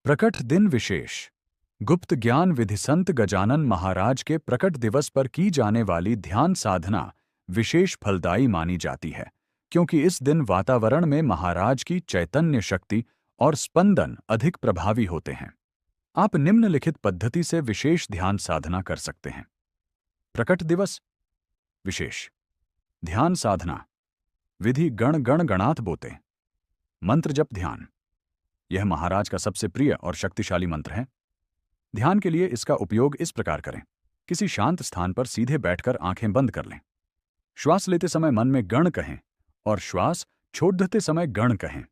प्रकट दिन विशेष। गुप्त ज्ञान विधि संत गजानन महाराज के प्रकट दिवस पर की जाने वाली ध्यान साधना विशेष फलदायी मानी जाती है, क्योंकि इस दिन वातावरण में महाराज की चैतन्य शक्ति और स्पंदन अधिक प्रभावी होते हैं। आप निम्नलिखित पद्धति से विशेष ध्यान साधना कर सकते हैं। प्रकट दिवस विशेष ध्यान साधना विधि गण गण गणात बोते। मंत्र जप ध्यान। यह महाराज का सबसे प्रिय और शक्तिशाली मंत्र है। ध्यान के लिए इसका उपयोग इस प्रकार करें। किसी शांत स्थान पर सीधे बैठकर आंखें बंद कर लें। श्वास लेते समय मन में गण कहें और श्वास छोड़ते समय गण कहें।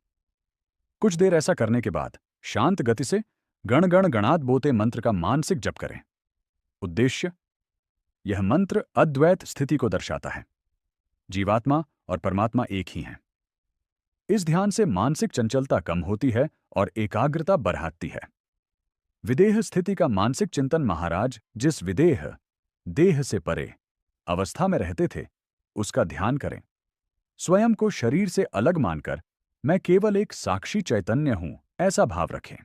कुछ देर ऐसा करने के बाद शांत गति से गण गण गणात बोते मंत्र का मानसिक जप करें। उद्देश्य: यह मंत्र अद्वैत स्थिति को दर्शाता है। जीवात्मा और परमात्मा एक ही हैं। इस ध्यान से मानसिक चंचलता कम होती है और एकाग्रता बढ़ाती है। विदेह स्थिति का मानसिक चिंतन। महाराज जिस विदेह देह से परे अवस्था में रहते थे, उसका ध्यान करें। स्वयं को शरीर से अलग मानकर मैं केवल एक साक्षी चैतन्य हूं, ऐसा भाव रखें।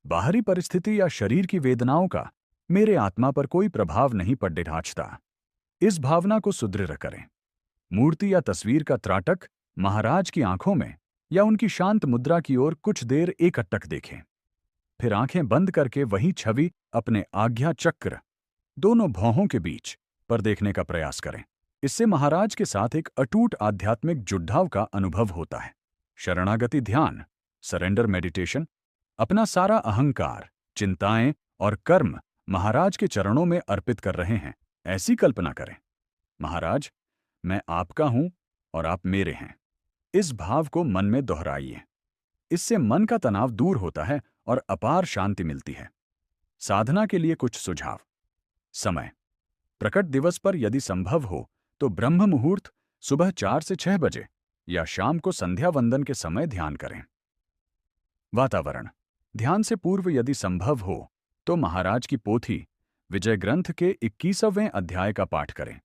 बाहरी परिस्थिति या शरीर की वेदनाओं का मेरे आत्मा पर कोई प्रभाव नहीं पड़ता। इस भावना को सुदृढ़ करें। मूर्ति या तस्वीर का त्राटक महाराज की आंखों में या उनकी शांत मुद्रा की ओर कुछ देर एकटक देखें। फिर आंखें बंद करके वही छवि अपने आज्ञा चक्र दोनों भौहों के बीच पर देखने का प्रयास करें। इससे महाराज के साथ एक अटूट आध्यात्मिक जुड़ाव का अनुभव होता है। शरणागति ध्यान, सरेंडर मेडिटेशन। अपना सारा अहंकार, चिंताएं और कर्म महाराज के चरणों में अर्पित कर रहे हैं, ऐसी कल्पना करें। महाराज, मैं आपका हूं और आप मेरे हैं। इस भाव को मन में दोहराइए। इससे मन का तनाव दूर होता है और अपार शांति मिलती है। साधना के लिए कुछ सुझाव। समय: प्रकट दिवस पर यदि संभव हो तो ब्रह्म मुहूर्त सुबह 4 से 6 बजे या शाम को संध्या वंदन के समय ध्यान करें। वातावरण: ध्यान से पूर्व यदि संभव हो तो महाराज की पोथी विजय ग्रंथ के 21वें अध्याय का पाठ करें,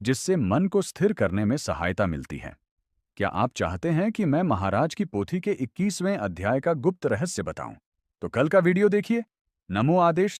जिससे मन को स्थिर करने में सहायता मिलती है। क्या आप चाहते हैं कि मैं महाराज की पोथी के 21वें अध्याय का गुप्त रहस्य बताऊं? तो कल का वीडियो देखिए। नमो आदेश।